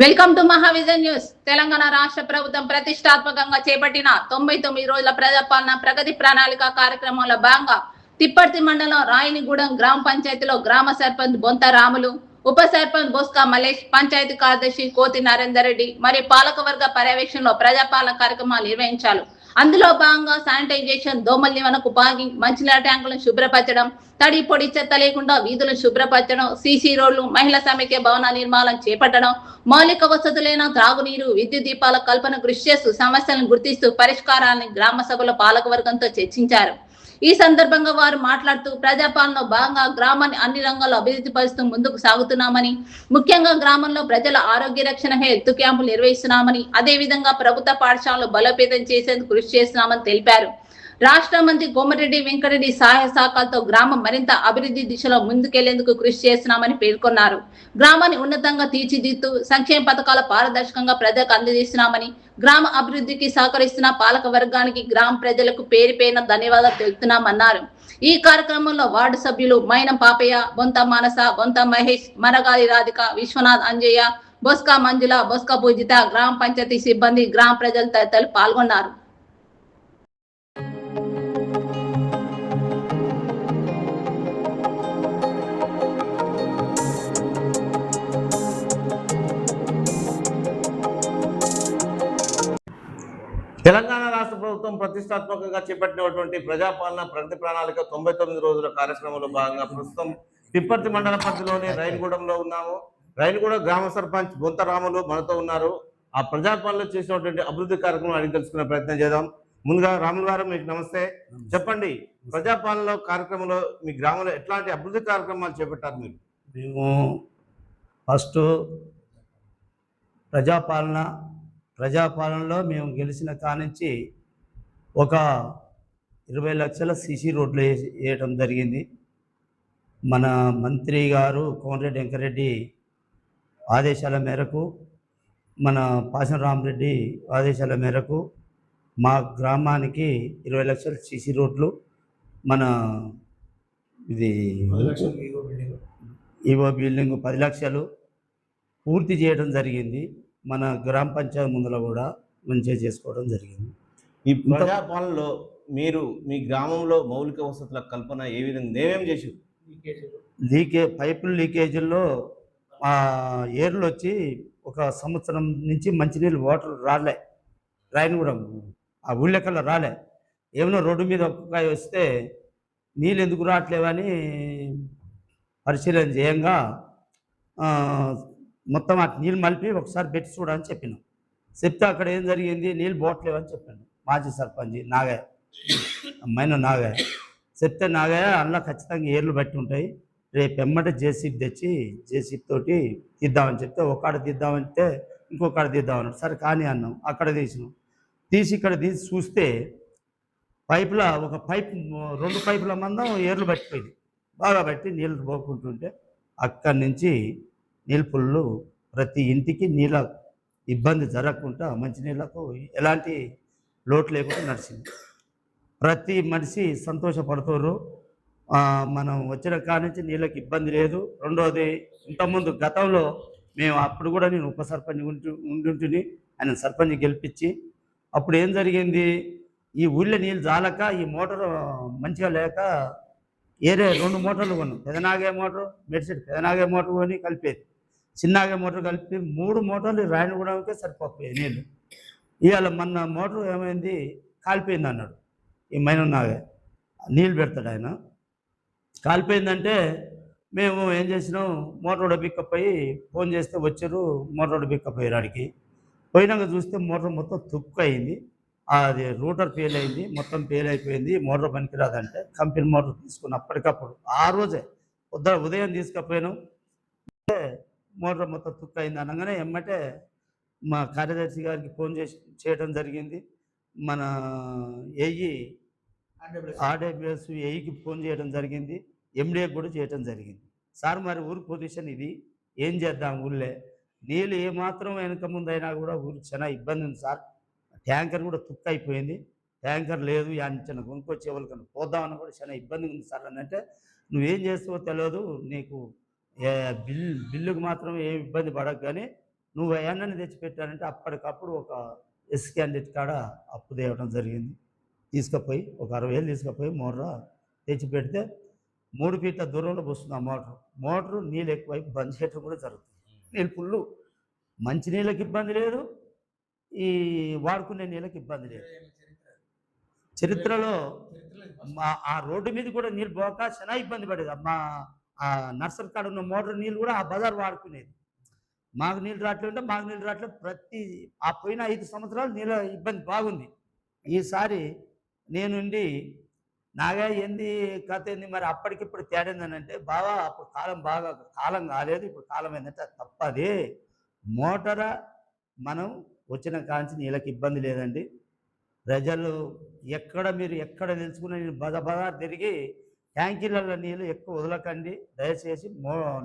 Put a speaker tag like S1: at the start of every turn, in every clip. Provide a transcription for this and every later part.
S1: Welcome to Maha Vision news. Telangana రాష్ట్ర ప్రభుత్వం ప్రతిష్టాత్మకంగా చేపట్టిన 99 రోజుల ప్రజాపాలన ప్రగతి ప్రణాళిక కార్యక్రమంలో భాగంగా తిప్పర్తి మండలం రాయినిగూడెం గ్రామ పంచాయతీలో గ్రామ సర్పంచ్ బొంత రాములు, ఉప సర్పంచ్ బొస్కా మలేష్, పంచాయతీ కార్యదర్శి కోతి నరేందర్ రెడ్డి మరియు పాలకవర్గ పర్యవేక్షణలో ప్రజాపాలన కార్యక్రమాలు నిర్వహించారు. అందులో భాగంగా శానిటైజేషన్, దోమల నివారణకు పాగింగ్, మంచినీళ్ళ ట్యాంకులను శుభ్రపరచడం, తడి పొడి చెత్త లేకుండా వీధులను శుభ్రపరచడం, సీసీ రోడ్లు, మహిళా సమైక్య భవన నిర్మాణం చేపట్టడం, మౌలిక వసతులైన త్రాగునీరు, విద్యుత్ దీపాల కల్పన కృషి చేస్తూ సమస్యలను గుర్తిస్తూ పరిష్కారాన్ని గ్రామ సభలో పాలకవర్గంతో చర్చించారు. ఈ సందర్భంగా వారు మాట్లాడుతూ ప్రజాపాలనలో భాగంగా గ్రామాన్ని అన్ని రంగాల్లో అభివృద్ధి పరుస్తూ ముందుకు సాగుతున్నామని, ముఖ్యంగా గ్రామంలో ప్రజల ఆరోగ్య రక్షణ హెల్త్ క్యాంపులు నిర్వహిస్తున్నామని, అదేవిధంగా ప్రభుత్వ పాఠశాలలు బలోపేతం చేసేందుకు కృషి చేస్తున్నామని తెలిపారు. రాష్ట్ర మంత్రి కోమటిరెడ్డి వెంకటరెడ్డి సహాయ సహకారాలతో గ్రామం మరింత అభివృద్ధి దిశలో ముందుకెళ్లేందుకు కృషి చేస్తున్నామని పేర్కొన్నారు. గ్రామాన్ని ఉన్నతంగా తీర్చిదిద్దుతూ సంక్షేమ పథకాల పారదర్శకంగా ప్రజలకు అందజేస్తున్నామని, గ్రామ అభివృద్ధికి సహకరిస్తున్న పాలక వర్గానికి గ్రామ ప్రజలకు పేరు పేరున ధన్యవాదాలు తెలుపుతున్నామన్నారు. ఈ కార్యక్రమంలో వార్డు సభ్యులు మైనం పాపయ్య, బొంత మానస, బొంత మహేష్, మరగాలి రాధిక, విశ్వనాథ్ అంజయ్య, బొస్కా మంజుల, బొస్కా పూజిత, గ్రామ పంచాయతీ సిబ్బంది, గ్రామ ప్రజలు తదితరులు పాల్గొన్నారు.
S2: తెలంగాణ రాష్ట్ర ప్రభుత్వం ప్రతిష్టాత్మకంగా చేపట్టినటువంటి ప్రజాపాలన ప్రగతి ప్రణాళిక 99 రోజుల కార్యక్రమంలో భాగంగా ప్రస్తుతం తిప్పర్తి మండల పరిధిలోని రైన్గూడెంలో ఉన్నాము. రైన్గూడెం గ్రామ సర్పంచ్ బొంత రాములు మనతో ఉన్నారు. ఆ ప్రజాపాలనలో చేసినటువంటి అభివృద్ధి కార్యక్రమం అడిగి తెలుసుకునే ప్రయత్నం చేద్దాం. ముందుగా రాములు గారు, మీకు నమస్తే. చెప్పండి, ప్రజాపాలనలో కార్యక్రమంలో మీ గ్రామంలో ఎట్లాంటి అభివృద్ధి కార్యక్రమాలు చేపట్టారు మీరు?
S3: మేము ఫస్ట్ ప్రజాపాలనలో మేము గెలిచిన కానించి ఒక 20 లక్షల సీసీ రోడ్లు వేయటం జరిగింది. మన మంత్రి గారు కోమటిరెడ్డి వెంకటరెడ్డి ఆదేశాల మేరకు, మన పాసం రామరెడ్డి ఆదేశాల మేరకు మా గ్రామానికి 20 లక్షల సీసీ రోడ్లు, మన ఇది ఈవో బిల్డింగ్ 10 లక్షలు పూర్తి చేయడం జరిగింది. మన గ్రామ పంచాయతీ ముందర కూడా మంచిగా చేసుకోవడం జరిగింది.
S2: ఈ ప్రజాపాలనలో మీరు మీ గ్రామంలో మౌలిక వసతుల కల్పన ఏ విధంగా ఏమేమి చేశారు?
S3: పైపుల లీకేజీల్లో ఏర్లు వచ్చి ఒక సంవత్సరం నుంచి మంచినీళ్ళు వాటర్ రాయని కూడా ఆ ఊళ్ళెక్కల్లో రాలే. ఏమన్నా రోడ్డు మీద ఒక్కొక్క వస్తే నీళ్ళు ఎందుకు రావట్లేవని పరిశీలన చేయంగా మొత్తం ఆ నీళ్ళు మలిపి ఒకసారి పెట్టి చూడని చెప్పినాం. చెప్తే అక్కడ ఏం జరిగింది, నీళ్ళు పోవట్లేవని చెప్పాను. మాజీ సర్పంచ్ నాగయ్య, అమ్మాయిన నాగయ్య చెప్తే, నాగయ్య అందులో ఖచ్చితంగా ఏర్లు బట్టి ఉంటాయి, రేపు ఎమ్మటే జేసీబీ తెచ్చి జేసీబీ తోటి తీద్దామని చెప్తే, ఒకకాడ తీద్దామంటే ఇంకొకడ తీద్దామన్నాడు. సరే కానీ అన్నాం. అక్కడ తీసి ఇక్కడ చూస్తే పైపులో ఒక పైప్ 2 పైపుల మందం ఏర్లు పట్టిపోయింది. బాగా బట్టి నీళ్ళు పోకుంటుంటే అక్కడి నుంచి నీళ్ళు పుల్లు ప్రతి ఇంటికి నీళ్ళ ఇబ్బంది జరగకుండా మంచినీళ్ళకు ఎలాంటి లోటు లేకుండా నడిచింది. ప్రతి మనిషి సంతోషపడుతున్నారు. మనం వచ్చిన కాడి నుంచి నీళ్ళకి ఇబ్బంది లేదు. రెండోది, ఇంతకుముందు గతంలో మేము అప్పుడు కూడా నేను ఉప సర్పంచ్ ఉంటుంటిని, ఆయన సర్పంచ్ గెలిపించి అప్పుడు ఏం జరిగింది, ఈ ఊళ్ళో నీళ్ళు జాలక ఈ మోటార్ మంచిగా లేక ఏరే 2 మోటార్లు కొన్నాం. పెదనాగే మోటార్, మెడిసిన్ పెదనాగే మోటార్ కొని కలిపేది, చిన్నగా మోటార్ కలిపి 3 మోటార్లు రాయనగూడెంకే సరిపోయాయి నీళ్ళు. ఇవాళ మొన్న మోటార్ ఏమైంది, కాలిపోయింది అన్నాడు. ఈ మైనన్నాగే నీళ్ళు పెడతాడు ఆయన. కాలిపోయిందంటే మేము ఏం చేసినాం, మోటార్ బిక్కపోయి ఫోన్ చేస్తే వచ్చారు. మోటార్ బిక్కపోయారు. ఆడికి పోయినాక చూస్తే మోటార్ మొత్తం తుక్కు అయింది. అది రూటర్ ఫెయిల్ అయింది, మొత్తం ఫెయిల్ అయిపోయింది. మోటార్ పనికిరాదంటే కంపెనీ మోటార్ తీసుకుని అప్పటికప్పుడు ఆ రోజే ఉదయం తీసుకపోయాను. మోటార్ మొత్తం తుక్కు అయింది అనగానే ఎమ్మటే మా కార్యదర్శి గారికి ఫోన్ చేయడం జరిగింది. మన ఆర్డబ్ల్యూఎస్ ఏఈకి ఫోన్ చేయడం జరిగింది. ఎండిఏకి కూడా చేయడం జరిగింది. సార్, మరి ఊరి పొజిషన్ ఇది, ఏం చేద్దాం, ఊళ్ళే నీళ్ళు ఏమాత్రం వెనక ముందు అయినా కూడా ఊరికి చాలా ఇబ్బంది ఉంది సార్. ట్యాంకర్ కూడా తుక్కు అయిపోయింది, ట్యాంకర్ లేదు, చిన్న కొనుక్కొచ్చే వాళ్ళకన్నా పోద్దామని కూడా చాలా ఇబ్బంది ఉంది సార్ అని అంటే, నువ్వేం చేస్తావో తెలియదు, నీకు బిల్లుకు మాత్రం ఏమి ఇబ్బంది పడకు, కానీ నువ్వు ఏమన్నా తెచ్చిపెట్టానంటే అప్పటికప్పుడు ఒక ఎస్ క్యాండిడేట్ కాడ అప్పు తేవడం జరిగింది. తీసుకుపోయి ఒక 60,000 తీసుకుపోయి మోటార్ తెచ్చి పెడితే 3 ఫీట్ల దూరంలో వస్తుంది ఆ మోటారు నీళ్ళు ఎక్కువై బంద్ చేయడం కూడా జరుగుతుంది. నీళ్ళు ఫుల్లు, మంచి నీళ్ళకి ఇబ్బంది లేదు, ఈ వాడుకునే నీళ్ళకి ఇబ్బంది లేదు. చరిత్రలో ఆ రోడ్డు మీద కూడా నీళ్ళు పోక చాలా ఇబ్బంది పడేది. మా ఆ నర్సరీ కాడ ఉన్న మోటార్ నీళ్ళు కూడా ఆ బజార్ వాడుకునేది. మాకు నీళ్ళు రావట్లేదు, మాకు నీళ్ళు రావట్లేదు. ఆ పోయిన 5 సంవత్సరాలు నీళ్ళ ఇబ్బంది బాగుంది. ఈసారి నేనుండి నాగా ఏంది కథ ఏంది మరి అప్పటికిప్పుడు తేడా ఏంటంటే, బావా అప్పుడు కాలం కాలేదు, ఇప్పుడు కాలం ఏంటంటే అది తప్పది. మోటార్ మనం వచ్చిన కాంచి నీళ్ళకి ఇబ్బంది లేదండి. ప్రజలు మీరు ఎక్కడ తెలుసుకున్న నేను బజార్ తిరిగి ట్యాంకీలలో నీళ్ళు ఎక్కువ వదలకండి, దయచేసి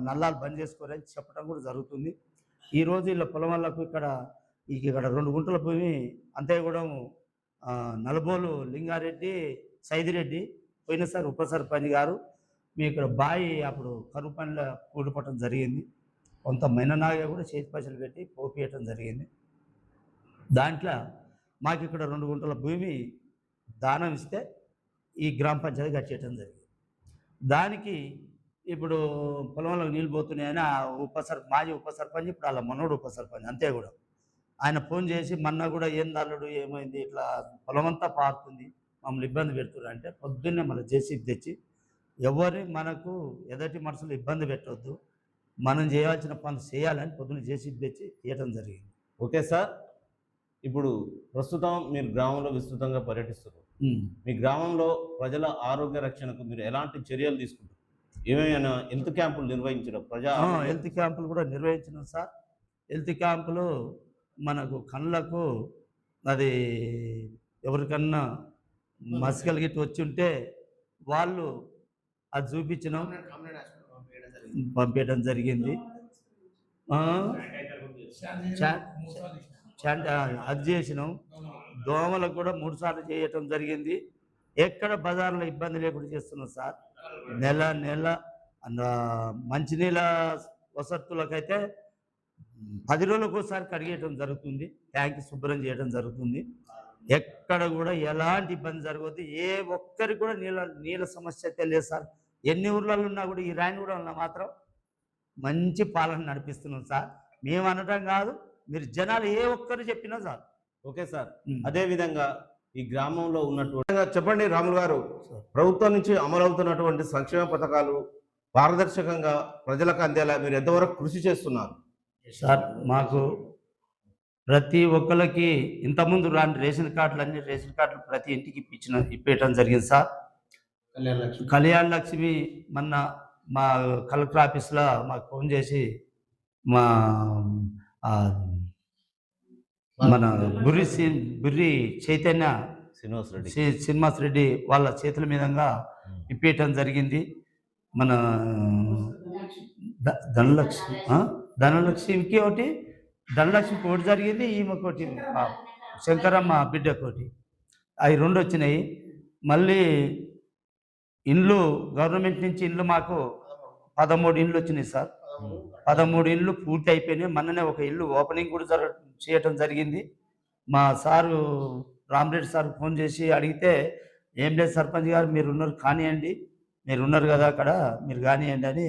S3: నల్లాలు బంద్ చేసుకోరని చెప్పడం కూడా జరుగుతుంది. ఈరోజు ఇలా పొలం వాళ్ళకు ఇక్కడ 2 గుంటల భూమి అంతేగూడెం నలబోలు లింగారెడ్డి సైదిరెడ్డి పోయినసారి ఉప సర్పంచ్ గారు మీ ఇక్కడ బాయి అప్పుడు కరువు పనిలో కూడిపోవటం జరిగింది. కొంత మైననాగా కూడా చేతి పైసలు పెట్టి పోపియటం జరిగింది. దాంట్లో మాకు ఇక్కడ 2 గుంటల భూమి దానం ఇస్తే ఈ గ్రామ పంచాయతీ కట్టేయటం జరిగింది. దానికి ఇప్పుడు పొలంలో నీళ్ళు పోతున్నాయని మాజీ ఉప సర్పంచ్ ఇప్పుడు అలా మనోడు ఉప సర్పంచ్ అంతే కూడా ఆయన ఫోన్ చేసి మొన్న కూడా ఏం దాల్లుడు ఏమైంది ఇట్లా పొలమంతా పారుతుంది మమ్మల్ని ఇబ్బంది పెడుతున్నారు అంటే, పొద్దున్నే మన జేసీబీ తెచ్చి ఎవరిని మనకు ఎదటి మనసులో ఇబ్బంది పెట్టవద్దు, మనం చేయాల్సిన పనులు చేయాలని పొద్దున్న జేసీబీ తెచ్చి తీయటం జరిగింది.
S2: ఓకే సార్, ఇప్పుడు ప్రస్తుతం మీరు గ్రామంలో విస్తృతంగా పర్యటిస్తున్నారు. మీ గ్రామంలో ప్రజల ఆరోగ్య రక్షణకు మీరు ఎలాంటి చర్యలు తీసుకుంటారు? ఏమైనా హెల్త్ క్యాంపులు నిర్వహించడం?
S3: హెల్త్ క్యాంపులు కూడా నిర్వహించినాం సార్. హెల్త్ క్యాంపులు మనకు కళ్ళకు అది ఎవరికన్నా మసికలు గిట్టు వచ్చి ఉంటే వాళ్ళు అది చూపించినాం, పంపించడం జరిగింది. అది చేసినాం. దోమలకు కూడా 3 సార్లు చేయటం జరిగింది. ఎక్కడ బజార్లో ఇబ్బంది లేకుండా చేస్తున్నాం సార్. నెల మంచినీళ్ళ వసతులకైతే 10 రోజులకు ఒకసారి కడిగేయటం జరుగుతుంది, ట్యాంక్ శుభ్రం చేయడం జరుగుతుంది. ఎక్కడ కూడా ఎలాంటి ఇబ్బంది జరగదు. ఏ ఒక్కరికి కూడా నీళ్ళ సమస్య అయితే లేదు సార్. ఎన్ని ఊర్లలో ఉన్నా కూడా ఈ రాయనగూడెంలో మాత్రం మంచి పాలన నడిపిస్తున్నాం సార్. మేము అనటం కాదు, మీరు జనాలు ఏ ఒక్కరు చెప్పినా సార్.
S2: ఓకే సార్, అదే విధంగా ఈ గ్రామంలో ఉన్నటువంటి చెప్పండి రాములు గారు, ప్రభుత్వం నుంచి అమలవుతున్నటువంటి సంక్షేమ పథకాలు పారదర్శకంగా ప్రజలకు అందేలా మీరు ఎంతవరకు కృషి చేస్తున్నారు?
S3: సార్ మాకు ప్రతి ఒక్కరికి ఇంతకుముందు రాని రేషన్ కార్డులు ప్రతి ఇంటికి ఇప్పేయటం జరిగింది సార్. కళ్యాణ లక్ష్మి మొన్న మా కలెక్టర్ ఆఫీస్లో మాకు ఫోన్ చేసి మన బుర్రి చైతన్య శ్రీనివాస్ రెడ్డి వాళ్ళ చేతుల మీదంగా ఇప్పేయటం జరిగింది. మన ధనలక్ష్మికి ఒకటి జరిగింది, ఈమెకోటి శంకరమ్మ బిడ్డకోటి, అవి 2 వచ్చినాయి. మళ్ళీ ఇండ్లు గవర్నమెంట్ నుంచి ఇండ్లు మాకు 13 ఇండ్లు వచ్చినాయి సార్. 13 ఇండ్లు పూర్తి అయిపోయినాయి. మొన్ననే ఒక ఇల్లు ఓపెనింగ్ కూడా చేయటం జరిగింది. మా సారు రామరెడ్డి సార్ ఫోన్ చేసి అడిగితే, ఏం లేదు సర్పంచ్ గారు మీరున్నారు కానివ్వండి, మీరున్నారు కదా అక్కడ మీరు కానివ్వండి అని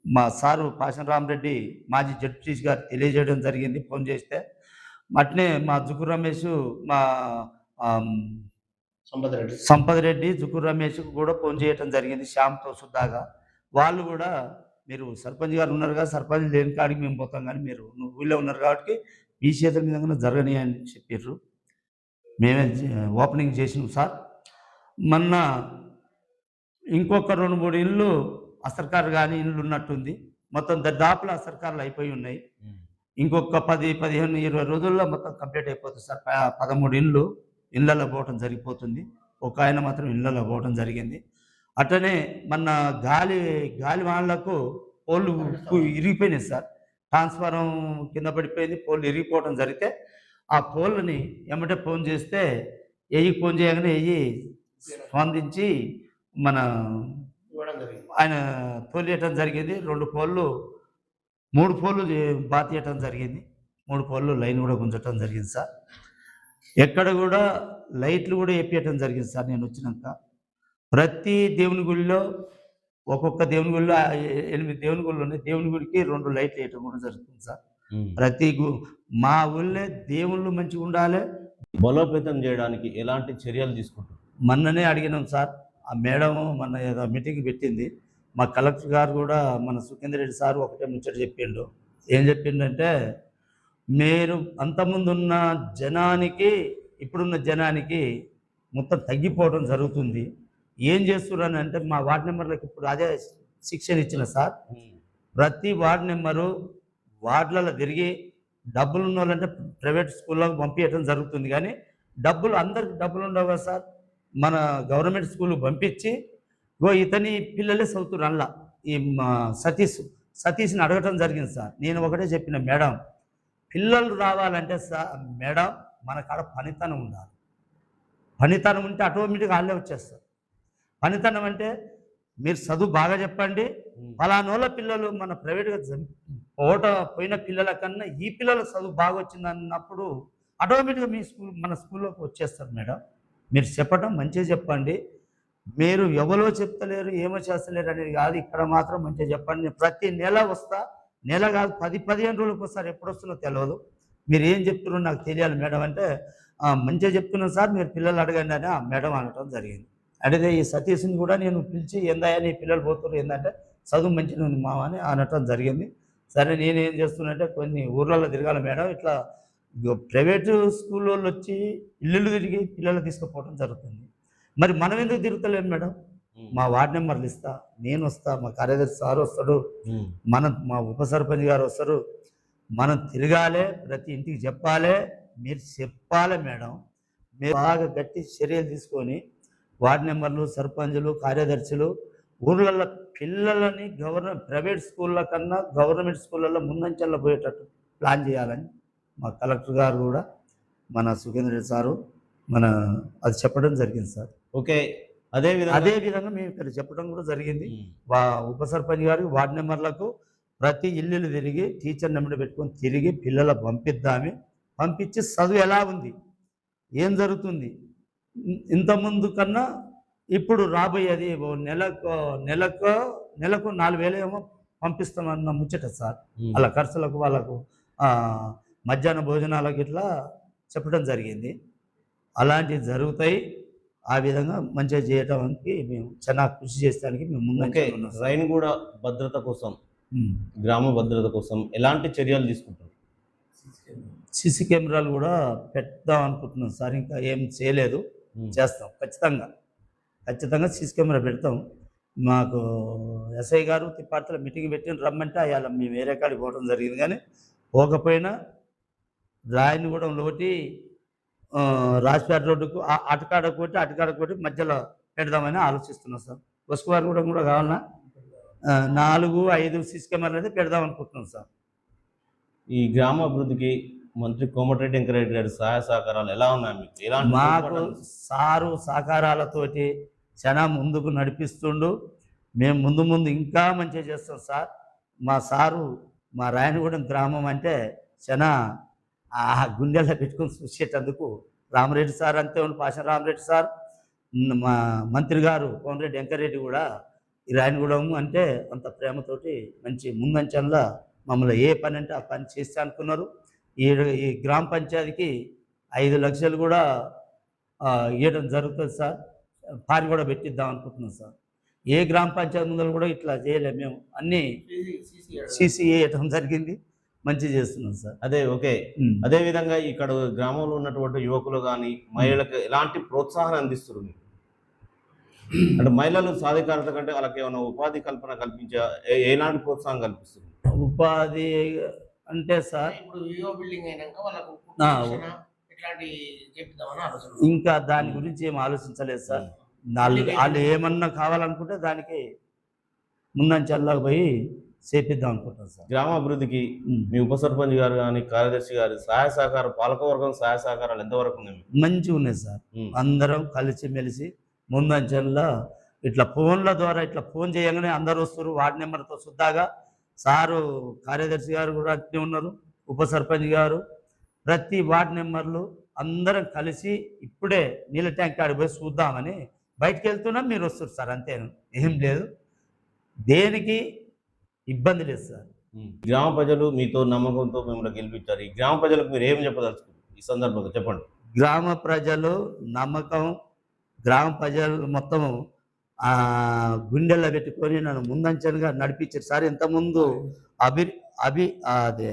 S3: మా సారు పాషన్ రామరెడ్డి మాజీ జడ్పీటీసీ గారు తెలియజేయడం జరిగింది ఫోన్ చేస్తే. అట్నే మా జుకుర్ రమేష్, మా సంపద రెడ్డి జుకుర్ రమేష్ కూడా ఫోన్ చేయటం జరిగింది శ్యామ్తో సుద్దాగా. వాళ్ళు కూడా మీరు సర్పంచ్ గారు ఉన్నారు కదా, సర్పంచ్ లేని కాడికి మేము పోతాం, కానీ మీరు ఊళ్ళో ఉన్నారు కాబట్టి మీ చేతుల మీద జరగని అని చెప్పారు. మేమే ఓపెనింగ్ చేసినాం సార్. మొన్న ఇంకొక 2-3 ఇళ్ళు అసర్కారు కానీ ఇళ్ళు ఉన్నట్టుంది. మొత్తం దాదాపులో అసర్కారులు అయిపోయి ఉన్నాయి. ఇంకొక 10, 15, 20 రోజుల్లో మొత్తం కంప్లీట్ అయిపోతుంది సార్. 13 ఇళ్ళలో పోవటం జరిగిపోతుంది. ఒక ఆయన మాత్రం ఇళ్ళలో పోవటం జరిగింది. అట్లనే మొన్న గాలి వాళ్లకు పోళ్ళు ఇరిగిపోయినాయి సార్. ట్రాన్స్ఫారం కింద పడిపోయింది, పోళ్ళు ఇరిగిపోవడం జరిగితే ఆ పోళ్ళని ఎమ్మటే ఫోన్ చేస్తే ఫోన్ చేయగానే స్పందించి ఆయన తోలియటం జరిగింది. 2 పోళ్ళు 3 పోల్లు బాతీయటం జరిగింది. 3 పోల్లు లైన్ కూడా గుంజటం జరిగింది సార్. ఎక్కడ కూడా లైట్లు కూడా వేపించడం జరిగింది సార్. నేను వచ్చినాక ప్రతి దేవుని గుడిలో ఒక్కొక్క దేవుని గుడిలో 8 దేవుని గుళ్ళు ఉన్నాయి. దేవుని గుడికి 2 లైట్లు వేయటం కూడా జరుగుతుంది సార్. ప్రతి మా ఊళ్ళో దేవుళ్ళు మంచిగా ఉండాలి.
S2: బలోపేతం చేయడానికి ఎలాంటి చర్యలు తీసుకుంటారు?
S3: మొన్ననే అడిగినాం సార్. ఆ మేడం మొన్న ఏదో మీటింగ్ పెట్టింది. మా కలెక్టర్ గారు కూడా మన సుఖేందర్ రెడ్డి సార్ ఒకటే ముచ్చట చెప్పిండు. ఏం చెప్పిండంటే, మీరు అంతకుముందు ఉన్న జనానికి ఇప్పుడున్న జనానికి మొత్తం తగ్గిపోవడం జరుగుతుంది. ఏం చేస్తున్నారని అంటే, మా వార్డు మెంబర్లకు ఇప్పుడు అదే శిక్షణ ఇచ్చిన సార్. ప్రతి వార్డు మెంబరు వార్డులలో తిరిగి డబ్బులు ఉన్న వాళ్ళంటే ప్రైవేట్ స్కూళ్ళకు పంపించడం జరుగుతుంది. కానీ అందరికి డబ్బులు ఉండవు కదా సార్. మన గవర్నమెంట్ స్కూల్కి పంపించి ఇతని పిల్లలే చదువుతున్నారు. అలా ఈ సతీష్ని అడగటం జరిగింది సార్. నేను ఒకటే చెప్పిన, మేడం పిల్లలు రావాలంటే సార్ మేడం మన కాడ పనితనం ఉండాలి. పనితనం ఉంటే ఆటోమేటిక్గా వాళ్ళే వచ్చేస్తారు. పనితనం అంటే మీరు చదువు బాగా చెప్పండి, ఫలానోళ్ళ పిల్లలు మన ప్రైవేట్గా పోయిన పిల్లల కన్నా ఈ పిల్లల చదువు బాగా వచ్చింది అన్నప్పుడు ఆటోమేటిక్గా మీ మన స్కూల్లోకి వచ్చేస్తారు. మేడం మీరు చెప్పడం మంచిగా చెప్పండి. మీరు ఎవరో చెప్తలేరు, ఏమో చేస్తలేరు అనేది కాదు. ఇక్కడ మాత్రం మంచిగా చెప్పండి. ప్రతి నెల వస్తా, నెల కాదు 10-15 రోజులకు వస్తారు. ఎప్పుడు వస్తుందో తెలియదు. మీరు ఏం చెప్తున్నారో నాకు తెలియాలి మేడం అంటే, మంచిగా చెప్తున్నాను సార్, మీరు పిల్లలు అడగండి అని మేడం అనటం జరిగింది. అడిగితే ఈ సతీష్ని కూడా నేను పిలిచి, ఏందయ్యా నీ పిల్లలు పోతున్నారు ఏంటంటే, చదువు మంచిగా ఉంది మామ అని అనటం జరిగింది. సరే నేనేం చేస్తున్నంటే, కొన్ని ఊర్లలో తిరగాలి మేడం, ఇట్లా ప్రైవేటు స్కూల్ వాళ్ళు వచ్చి ఇల్లు తిరిగి పిల్లలు తీసుకుపోవడం జరుగుతుంది. మరి మనం ఎందుకు తిరుగుతలేము మేడం? మా వార్డు నెంబర్లు ఇస్తా, నేను వస్తా, మా కార్యదర్శి సార్ వస్తాడు, మా ఉప సర్పంచ్ గారు వస్తారు. మనం తిరగాలి, ప్రతి ఇంటికి చెప్పాలి. మీరు చెప్పాలి మేడం. మీరు బాగా గట్టి చర్యలు తీసుకొని వార్డు నెంబర్లు, సర్పంచులు, కార్యదర్శులు ఊర్లలో పిల్లలని ప్రైవేట్ స్కూళ్ళ కన్నా గవర్నమెంట్ స్కూళ్ళల్లో ముందంచెల్లో పోయేటట్టు ప్లాన్ చేయాలని మా కలెక్టర్ గారు కూడా మన సుఖేంద్ర రెడ్డి సారు అది చెప్పడం జరిగింది సార్.
S2: ఓకే, అదే విధంగా
S3: మేము ఇక్కడ చెప్పడం కూడా జరిగింది. ఉప సర్పంచ్ గారికి వార్డు మెంబర్లకు ప్రతి ఇల్లు తిరిగి టీచర్ నెంబర్ పెట్టుకొని తిరిగి పిల్లల పంపించి చదువు ఎలా ఉంది, ఏం జరుగుతుంది, ఇంతకుముందు కన్నా ఇప్పుడు రాబోయేది నెలకు 4,000 ఏమో పంపిస్తామన్న ముచ్చట సార్. అలా ఖర్చులకు వాళ్ళకు మధ్యాహ్న భోజనాలకు ఇట్లా చెప్పడం జరిగింది. అలాంటివి జరుగుతాయి. ఆ విధంగా మంచిగా చేయడానికి మేము చాలా కృషి చేసడానికి మేము ముందుకే ఉన్నాం.
S2: రైన్గూడ భద్రత కోసం, గ్రామ భద్రత కోసం ఎలాంటి చర్యలు తీసుకుంటారు?
S3: సీసీ కెమెరాలు కూడా పెడదాం అనుకుంటున్నాం సార్. ఇంకా ఏం చేయలేదు, చేస్తాం ఖచ్చితంగా సీసీ కెమెరా పెడతాం. మాకు ఎస్ఐ గారు తిప్పార్తల మీటింగ్ పెట్టి రమ్మంటే అయ్యాల మేము వేరే కాడికి పోవడం జరిగింది. కానీ పోకపోయినా రాయనగూడెంలో ఒకటి, రాజ్పేట రోడ్డుకు అటుకాడకోటి మధ్యలో పెడదామని ఆలోచిస్తున్నాం సార్. బస్కువారిగూడెం కూడా కావాలన్నా 4-5 సీసీ కెమెరాలు అయితే పెడదాం అనుకుంటున్నాం సార్.
S2: ఈ గ్రామ అభివృద్ధికి మంత్రి కోమటిరెడ్డి వెంకటరెడ్డి గారి సహాయ సహకారాలు ఎలా ఉన్నాయి మీకు?
S3: మాకు సారు సహకారాలతోటి చాలా ముందుకు నడిపిస్తుండు. మేము ముందు ఇంకా మంచిగా చేస్తాం సార్. మా సారు మా రాయనగూడెం గ్రామం అంటే చాలా గుండెల్లో పెట్టుకుని చూసేటందుకు రామరెడ్డి సార్ అంతే ఉంది, పాషా రామరెడ్డి సార్, మా మంత్రి గారు కోమటిరెడ్డి వెంకటరెడ్డి కూడా ఈ రాయనగూడెం అంటే అంత ప్రేమతోటి మంచి ముందంచంలో మమ్మల్ని ఏ పని అంటే ఆ పని చేస్తే అనుకున్నారు. ఈ గ్రామ పంచాయతీకి 5 లక్షలు కూడా ఇవ్వడం జరుగుతుంది సార్. పారి కూడా పెట్టిద్దాం అనుకుంటున్నాం సార్. ఏ గ్రామ పంచాయతీ ముందర కూడా ఇట్లా చేయలేము. మేము అన్నీ సీసీ వేయటం జరిగింది, మంచి చేస్తున్నాం సార్.
S2: అదే విధంగా ఇక్కడ గ్రామంలో ఉన్నటువంటి యువకులు కానీ మహిళలకు ఎలాంటి ప్రోత్సాహం అందిస్తున్నారు? అంటే మహిళలు సాధికారత కంటే వాళ్ళకి ఏమైనా ఉపాధి కల్పన కల్పించే ఎలాంటి ప్రోత్సాహం కల్పిస్తుంది?
S3: ఉపాధి అంటే సార్ ఇంకా దాని గురించి ఏం ఆలోచించలేదు సార్. వాళ్ళు ఏమన్నా కావాలనుకుంటే దానికి ముందంచెల్లా పోయి చేపిద్దాం అనుకుంటాం సార్.
S2: గ్రామాభివృద్ధికి మీ ఉప సర్పంచ్ గారు కానీ కార్యదర్శి గారి సహాయ సహకారం, పాలకవర్గం సహాయ సహకారాలు ఎంతవరకు ఉన్నాయి?
S3: మంచిగా ఉన్నాయి సార్. అందరం కలిసిమెలిసి ముందంచెల్లా ఇట్లా ఫోన్ల ద్వారా ఇట్లా ఫోన్ చేయగానే అందరు వస్తారు. వార్డు నెంబర్తో సుద్దాగా సారు కార్యదర్శి గారు కూడా అట్నే ఉన్నారు, ఉప సర్పంచ్ గారు, ప్రతి వార్డు మెంబర్లు అందరం కలిసి ఇప్పుడే నీళ్ళ ట్యాంక్ కాడికి పోయి చూద్దామని బయటికి వెళ్తున్నాం. మీరు వస్తారు సార్, అంతే, ఏం లేదు, దేనికి ఇబ్బంది లేదు సార్.
S2: గ్రామ ప్రజలు మీతో నమ్మకంతో మిమ్మల్ని గెలిపించారు. ఈ గ్రామ ప్రజలకు మీరు ఏం చెప్పదలుచుకున్నారు ఈ సందర్భంగా చెప్పండి.
S3: గ్రామ ప్రజలు నమ్మకం, గ్రామ ప్రజలు మొత్తం గుండెల్లో పెట్టుకొని నన్ను ముందంచనగా నడిపించారు సార్. ఇంతకుముందు అదే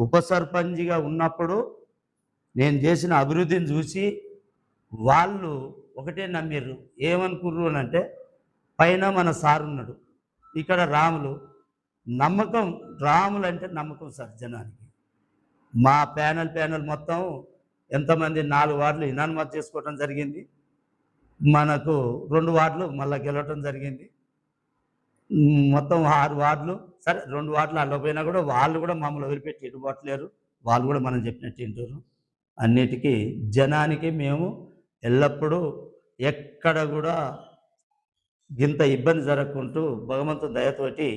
S3: ఉప సర్పంచ్గా ఉన్నప్పుడు నేను చేసిన అభివృద్ధిని చూసి వాళ్ళు ఒకటే నమ్మిర్రు. ఏమనుకుర్రు అని అంటే, పైన మన సార్ ఉన్నాడు, ఇక్కడ రాములు, నమ్మకం, రాములు అంటే నమ్మకం సార్ జనానికి. మా ప్యానల్ మొత్తం ఎంతమంది 4 వార్డులు ఇనాన్మతి చేసుకోవటం జరిగింది, మనకు 2 వార్డులు మళ్ళీ గెలవటం జరిగింది, మొత్తం 6 వార్డులు. సరే 2 వార్డులు అల్లపోయినా కూడా వాళ్ళు కూడా మమ్మల్ని వదిలిపెట్టి ఎటుపోవట్లేరు, వాళ్ళు కూడా మనం చెప్పినట్టు వింటారు. అన్నిటికీ జనానికి మేము ఎల్లప్పుడూ ఎక్కడ కూడా ఇంత ఇబ్బంది జరగకుంటూ భగవంతుడి దయతోటి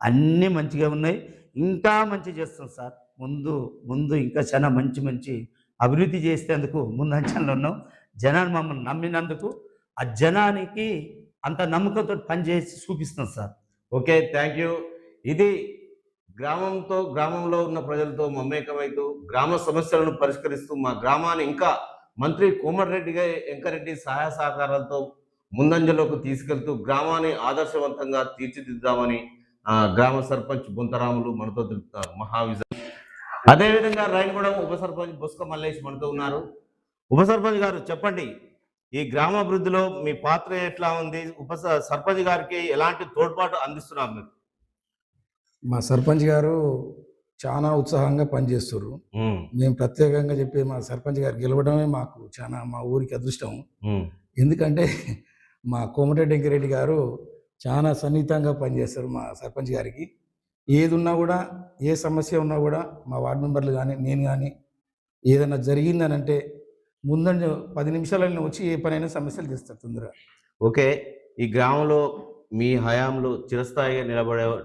S3: అన్నీ మంచిగా ఉన్నాయి. ఇంకా మంచి చేస్తాం సార్. ముందు ఇంకా చాలా మంచి అభివృద్ధి చేసేందుకు ముందంచనలో ఉన్నాం. జనాన్ని మమ్మల్ని నమ్మినందుకు ఆ జనానికి అంత నమ్మకంతో పనిచేసి చూపిస్తాం సార్.
S2: Okay, thank you. ఇది గ్రామంలో ఉన్న ప్రజలతో మమేకమైతూ గ్రామ సమస్యలను పరిష్కరిస్తూ మా గ్రామాన్ని ఇంకా మంత్రి కోమటిరెడ్డి వెంకరెడ్డి సహాయ సహకారాలతో ముందంజలోకి తీసుకెళ్తూ గ్రామాన్ని ఆదర్శవంతంగా తీర్చిదిద్దామని గ్రామ సర్పంచ్ బొంతరాములు మనతో తెలుపుతారు. మహావిజన్. అదేవిధంగా రైన్గూడెం ఉప సర్పంచ్ బుస్క మల్లేష్ మనతో ఉన్నారు. ఉప సర్పంచ్ గారు చెప్పండి, ఈ గ్రామాభివృద్ధిలో మీ పాత్ర ఎట్లా ఉంది? ఉప సర్పంచ్ గారికి ఎలాంటి తోడ్పాటు అందిస్తున్నారు మీరు?
S4: మా సర్పంచ్ గారు చాలా ఉత్సాహంగా పనిచేస్తారు. మేము ప్రత్యేకంగా చెప్పి మా సర్పంచ్ గారు గెలవడమే మాకు చాలా, మా ఊరికి అదృష్టం. ఎందుకంటే మా కోమటిరెడ్డి వెంకరెడ్డి గారు చాలా సన్నిహితంగా పనిచేస్తారు. మా సర్పంచ్ గారికి ఏది ఉన్నా కూడా, ఏ సమస్య ఉన్నా కూడా మా వార్డు మెంబర్లు కానీ నేను కానీ ఏదైనా జరిగిందని అంటే ముందంజ 10 నిమిషాలలో వచ్చి ఏ పనైనా సమస్యలు తీస్తారు తొందరగా.
S2: ఓకే, ఈ గ్రామంలో మీ హయాంలో చిరస్థాయిగా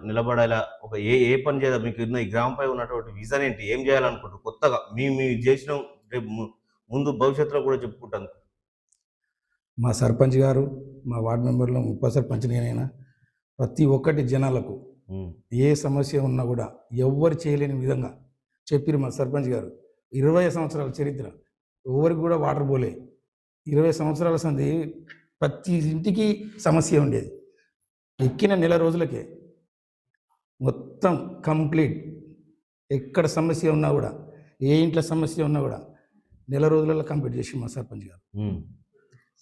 S2: నిలబడేలా ఒక ఏ పని చేయాలి మీకు ఈ గ్రామంపై ఉన్నటువంటి విజన్ ఏంటి? ఏం చేయాలనుకుంటారు కొత్తగా మీ చేసిన రేపు ముందు భవిష్యత్తులో కూడా చెప్పుకుంటాను?
S4: మా సర్పంచ్ గారు, మా వార్డు మెంబర్లు, ఉప సర్పంచ్ నేనైనా ప్రతి ఒక్కటి జనాలకు ఏ సమస్య ఉన్నా కూడా ఎవ్వరు చేయలేని విధంగా చెప్పిరు మా సర్పంచ్ గారు. 20 సంవత్సరాల చరిత్ర, ఎవరికి కూడా వాటర్ పోలే. 20 సంవత్సరాల సంది ప్రతి ఇంటికి సమస్య ఉండేది. ఎక్కిన నెల రోజులకే మొత్తం కంప్లీట్. ఎక్కడ సమస్య ఉన్నా కూడా, ఏ ఇంట్లో సమస్య ఉన్నా కూడా నెల రోజులలో కంప్లీట్ చేసి మా సర్పంచ్ గారు.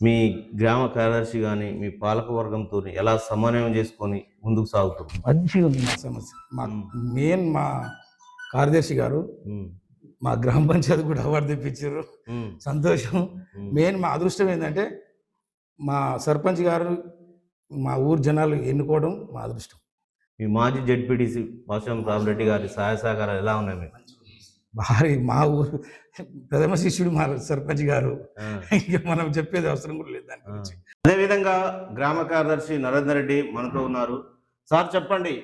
S2: మీ గ్రామ కార్యదర్శి కానీ మీ పాలక వర్గంతో ఎలా సమన్వయం చేసుకొని ముందుకు సాగుతారు?
S4: మంచిగా ఉంది మా సమస్య. మా కార్యదర్శి గారు మా గ్రామ పంచాయతీ కూడా అవార్డు తెప్పించారు. సంతోషం. మా అదృష్టం ఏంటంటే మా సర్పంచ్ గారు మా ఊరు జనాలు ఎన్నుకోవడం మా అదృష్టం.
S2: మీ మాజీ జెడ్పీటీసీ పాశం రామరెడ్డి గారి సహాయ సహకారాలు ఎలా ఉన్నాయి మీకు?
S4: భారీ, మా ఊరు ప్రథమ శిష్యుడు మా సర్పంచ్ గారు, ఇంకా మనం చెప్పేది అవసరం కూడా లేదు దాని గురించి.
S2: అదేవిధంగా గ్రామ కార్యదర్శి నరేందర్ రెడ్డి మనతో ఉన్నారు. సార్ చెప్పండి,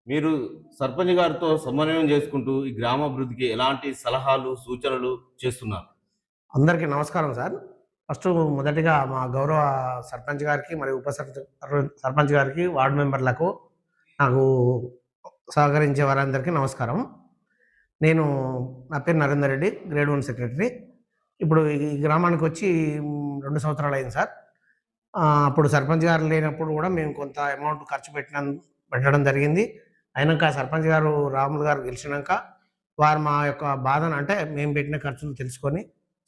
S2: మీరు సర్పంచ్ గారితో సమన్వయం చేసుకుంటూ ఈ గ్రామాభివృద్ధికి ఎలాంటి సలహాలు సూచనలు చేస్తున్నారు?
S5: అందరికీ నమస్కారం సార్. ఫస్ట్ మొదటిగా మా గౌరవ సర్పంచ్ గారికి మరియు ఉప సర్పంచ్ గారికి, వార్డు మెంబర్లకు, నాకు సహకరించే వారందరికీ నమస్కారం. నా పేరు నరేందర్ రెడ్డి, గ్రేడ్ 1 సెక్రటరీ. ఇప్పుడు ఈ గ్రామానికి వచ్చి 2 సంవత్సరాలు అయింది సార్. అప్పుడు సర్పంచ్ గారు లేనప్పుడు కూడా మేము కొంత అమౌంట్ ఖర్చు పెట్టడం జరిగింది. అయినాక సర్పంచ్ గారు రాములు గారు గెలిచినాక వారు మా యొక్క బాధను, అంటే మేము పెట్టిన ఖర్చులు తెలుసుకొని,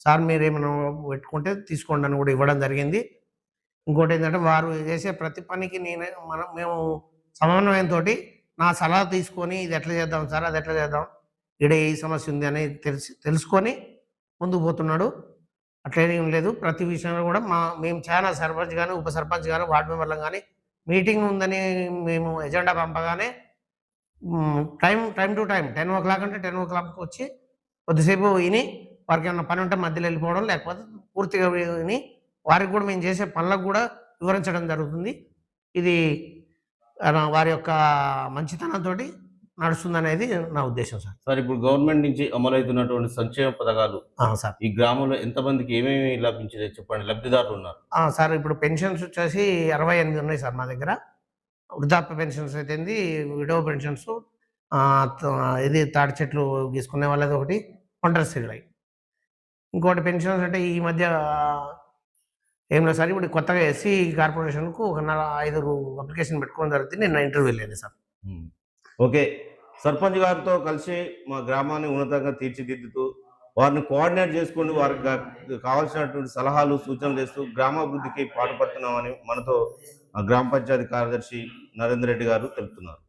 S5: సార్ మీరు ఏమైనా పెట్టుకుంటే తీసుకోండి అని కూడా ఇవ్వడం జరిగింది. ఇంకోటి ఏంటంటే వారు చేసే ప్రతి పనికి మేము సమన్వయంతో నా సలహా తీసుకొని ఇది ఎట్లా చేద్దాం సార్, అది ఎట్లా చేద్దాం, ఇక్కడ ఏ సమస్య ఉంది అని తెలుసుకొని ముందుకు పోతున్నాడు. అట్లేం లేదు, ప్రతి విషయంలో కూడా మేము చాలా సర్పంచ్ కానీ, ఉప సర్పంచ్ కానీ, వార్డు మెంబర్లు కానీ మీటింగ్ ఉందని మేము ఎజెండా పంపగానే టైం టు టైం 10 o'clock అంటే 10 o'clock వచ్చి కొద్దిసేపు విని, వారికి ఏమన్నా పని ఉంటే మధ్యలో వెళ్ళిపోవడం, లేకపోతే పూర్తిగా విని వారికి కూడా మేము చేసే పనులకు కూడా వివరించడం జరుగుతుంది. ఇది వారి యొక్క మంచితనంతో నడుస్తుందనేది నా ఉద్దేశం సార్.
S2: సార్ ఇప్పుడు గవర్నమెంట్ నుంచి అమలవుతున్నటువంటి సంక్షేమ పథకాలు
S5: సార్
S2: ఈ గ్రామంలో ఎంతమందికి ఏమేమి లభించిందో చెప్పండి, లబ్ధిదారులు ఉన్నారు?
S5: సార్ ఇప్పుడు పెన్షన్స్ వచ్చేసి 68 ఉన్నాయి సార్ మా దగ్గర. వృద్ధాప్య పెన్షన్స్ అయితే విడో పెన్షన్స్, ఇది తాటి చెట్లు గీసుకునే వాళ్ళది ఒకటి, ఒంటరి స్త్రీలవి. ఇంకోటి పెన్షన్స్ అంటే ఈ మధ్య ఏం లేదు సార్, ఇప్పుడు కొత్తగా ఎస్సీ కార్పొరేషన్కు ఒక 5 అప్లికేషన్ పెట్టుకోవడం జరుగుతుంది. నేను ఇంటర్వ్యూ వెళ్ళాను సార్.
S2: ఓకే, సర్పంచ్ గారితో కలిసి మా గ్రామాన్ని ఉన్నతంగా తీర్చిదిద్దుతూ వారిని కోఆర్డినేట్ చేసుకుని వారికి కావాల్సినటువంటి సలహాలు సూచనలు చేస్తూ గ్రామాభివృద్ధికి పాటుపడుతున్నామని మనతో గ్రామ పంచాయతీ కార్యదర్శి నరేందర్ రెడ్డి గారు తెలుపుతున్నారు.